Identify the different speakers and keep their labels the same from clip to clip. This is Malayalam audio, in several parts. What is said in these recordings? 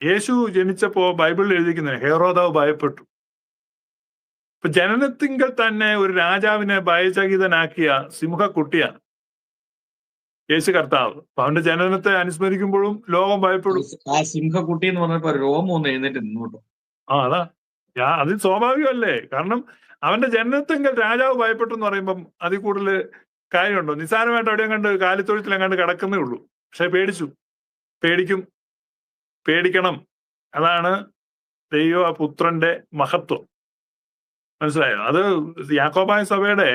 Speaker 1: യേശു ജനിച്ചപ്പോ ബൈബിളിൽ എഴുതിക്കുന്നത് ഹെറോദാവ് ഭയപ്പെട്ടു. ഇപ്പൊ ജനനത്തിങ്കൽ തന്നെ ഒരു രാജാവിനെ ഭയചകിതനാക്കിയ സിംഹക്കുട്ടിയാണ് യേശു കർത്താവ്. അപ്പൊ അവന്റെ ജനനത്തെ അനുസ്മരിക്കുമ്പോഴും ലോകം ഭയപ്പെടും.
Speaker 2: ആ സിംഹക്കുട്ടി എന്ന് പറഞ്ഞപ്പോ രോമം ഒന്ന് എഴുന്നേറ്റ് നിന്നോട്ടോ.
Speaker 1: അതാ അത് സ്വാഭാവികമല്ലേ? കാരണം അവന്റെ ജനനത്തിങ്കൽ രാജാവ് ഭയപ്പെട്ടു എന്ന് പറയുമ്പം അതിൽ കൂടുതൽ കാര്യമുണ്ടോ? നിസ്സാരമായിട്ട് എവിടെയും കണ്ട് കാലിത്തൊഴുത്തിലെങ്ങാണ്ട് കിടക്കുന്നേ ഉള്ളൂ. പക്ഷെ പേടിക്കണം. അതാണ് ദൈവപുത്രന്റെ മഹത്വം. മനസ്സിലായോ? അത് യാക്കോബായ സഭയുടെ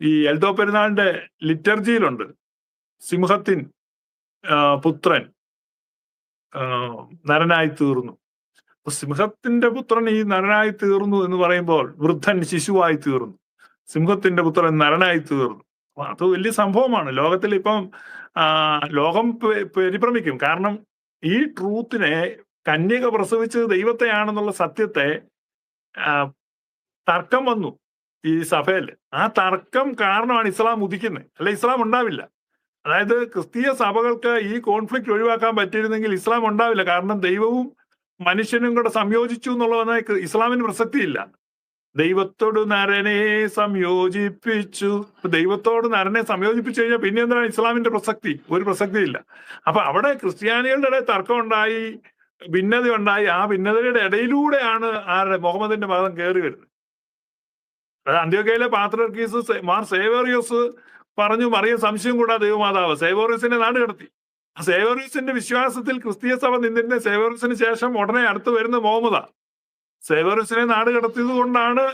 Speaker 1: ഈ എൽദോ പെരുന്നാളിന്റെ ലിറ്റർജിയിലുണ്ട്. സിംഹത്തിൻ പുത്രൻ നരനായി തീർന്നു. സിംഹത്തിന്റെ പുത്രൻ ഈ നരനായി തീർന്നു എന്ന് പറയുമ്പോൾ വൃദ്ധൻ ശിശുവായി തീർന്നു, സിംഹത്തിന്റെ പുത്രൻ നരനായി തീർന്നു. അത് വലിയ സംഭവമാണ്. ലോകത്തിൽ ഇപ്പം ലോകം പരിഭ്രമിക്കും. കാരണം ഈ ട്രൂത്തിനെ, കന്യക പ്രസവിച്ചത് ദൈവത്തെയാണെന്നുള്ള സത്യത്തെ തർക്കം വന്നു ഈ സഭയിൽ. ആ തർക്കം കാരണമാണ് ഇസ്ലാം ഉദിക്കുന്നത്. അല്ല, ഇസ്ലാം ഉണ്ടാവില്ല. അതായത് ക്രിസ്തീയ സഭകൾക്ക് ഈ കോൺഫ്ലിക്റ്റ് ഒഴിവാക്കാൻ പറ്റിയിരുന്നെങ്കിൽ ഇസ്ലാം ഉണ്ടാവില്ല. കാരണം ദൈവവും മനുഷ്യനും കൂടെ സംയോജിച്ചു എന്നുള്ളതെന്ന് ഇസ്ലാമിന് പ്രസക്തിയില്ല. ദൈവത്തോട് നരനെ സംയോജിപ്പിച്ചു. ദൈവത്തോട് നരനെ സംയോജിപ്പിച്ചു കഴിഞ്ഞാൽ പിന്നെ എന്താണ് ഇസ്ലാമിന്റെ പ്രസക്തി? ഒരു പ്രസക്തിയില്ല. അപ്പൊ അവിടെ ക്രിസ്ത്യാനികളുടെ ഇടയിൽ തർക്കം ഉണ്ടായി, ഭിന്നത ഉണ്ടായി. ആ ഭിന്നതയുടെ ഇടയിലൂടെയാണ് മുഹമ്മദിന്റെ മതം കയറി വരുന്നത്. അന്ത്യോക്യയിലെ പാത്രിയർക്കീസ് മാർ സേവേറിയോസ് പറഞ്ഞു, മറിയം സംശയം കൂടാതെ ദൈവമാതാവ്. സേവേറിയോസിനെ നാട് കടത്തി. സേവേറിയോസിന്റെ വിശ്വാസത്തിൽ ക്രിസ്തീയ സഭ നിന്നിരുന്ന സേവേറിയോസിന് ശേഷം ഉടനെ അടുത്ത് വരുന്ന മുഹമ്മദാ. സേവേറിയോസിനെ നാട് കടത്തിയത് കൊണ്ടാണ്,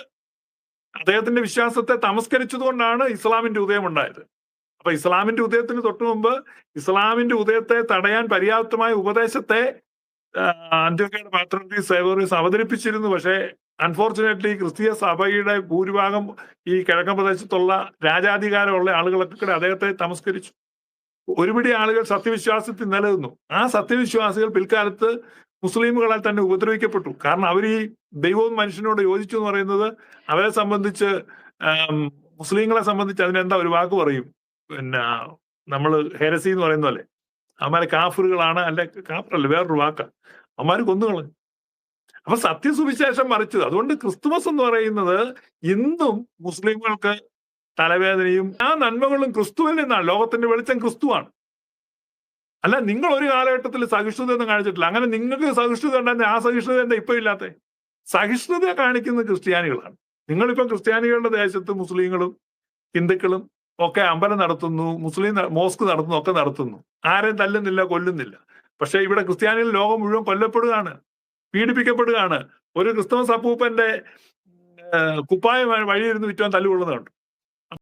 Speaker 1: അദ്ദേഹത്തിന്റെ വിശ്വാസത്തെ തമസ്കരിച്ചത് കൊണ്ടാണ് ഇസ്ലാമിന്റെ ഉദയം ഉണ്ടായത്. അപ്പൊ ഇസ്ലാമിന്റെ ഉദയത്തിന് തൊട്ടു മുമ്പ് ഇസ്ലാമിന്റെ ഉദയത്തെ തടയാൻ പര്യാപ്തമായ ഉപദേശത്തെ അന്ത്യോക്യയുടെ പാത്രിയർക്കീസ് സേവേറിയോസ് അവതരിപ്പിച്ചിരുന്നു. പക്ഷേ അൺഫോർച്ചുനേറ്റ്ലി ക്രിസ്തീയ സഭയുടെ ഭൂരിഭാഗം ഈ കിഴക്കൻ പ്രദേശത്തുള്ള രാജാധികാരമുള്ള ആളുകളൊക്കെ അദ്ദേഹത്തെ തമസ്കരിച്ചു. ഒരുപിടി ആളുകൾ സത്യവിശ്വാസത്തിൽ നിലനിന്നു. ആ സത്യവിശ്വാസികൾ പിൽക്കാലത്ത് മുസ്ലിമുകളാൽ തന്നെ ഉപദ്രവിക്കപ്പെട്ടു. കാരണം അവർ ഈ ദൈവവും മനുഷ്യനോട് യോജിച്ചു എന്ന് പറയുന്നത് അവരെ സംബന്ധിച്ച്, മുസ്ലിങ്ങളെ സംബന്ധിച്ച് അതിനെന്താ ഒരു വാക്ക് പറയും, പിന്നെ നമ്മൾ ഹെരസി എന്ന് പറയുന്ന പോലെ അവന്മാരെ കാഫറുകളാണ്, അല്ലെ കാഫറല്ല വേറൊരു വാക്ക, അവന്മാര് കൊന്നുകളഞ്ഞു. അപ്പൊ സത്യസുവിശേഷം മറിച്ചത്. അതുകൊണ്ട് ക്രിസ്തുമസ് എന്ന് പറയുന്നത് ഇന്നും മുസ്ലിങ്ങൾക്ക് തലവേദനയും ആ നന്മകളും ക്രിസ്തുവിൽ നിന്നാണ്. ലോകത്തിന്റെ വെളിച്ചം ക്രിസ്തുവാണ്. അല്ല, നിങ്ങൾ ഒരു കാലഘട്ടത്തിൽ സഹിഷ്ണുത ഒന്നും കാണിച്ചിട്ടില്ല. അങ്ങനെ നിങ്ങൾക്ക് സഹിഷ്ണുത ഉണ്ടായിരുന്ന ആ സഹിഷ്ണുത എന്താ ഇപ്പൊ ഇല്ലാത്ത? സഹിഷ്ണുത കാണിക്കുന്ന ക്രിസ്ത്യാനികളാണ്. നിങ്ങളിപ്പോ ക്രിസ്ത്യാനികളുടെ ദേശത്ത് മുസ്ലിങ്ങളും ഹിന്ദുക്കളും ഒക്കെ അമ്പലം നടത്തുന്നു, മുസ്ലിം മോസ്ക് നടത്തുന്നു, ഒക്കെ നടത്തുന്നു. ആരെയും തല്ലുന്നില്ല, കൊല്ലുന്നില്ല. പക്ഷെ ഇവിടെ ക്രിസ്ത്യാനികൾ ലോകം മുഴുവൻ കൊല്ലപ്പെടുകയാണ്, പീഡിപ്പിക്കപ്പെടുകയാണ്. ഒരു ക്രിസ്തവ അപ്പൂപ്പന്റെ കുപ്പായം വഴിയിരുന്ന് വിറ്റാൻ തല്ലുകൊള്ളുന്നുണ്ട്.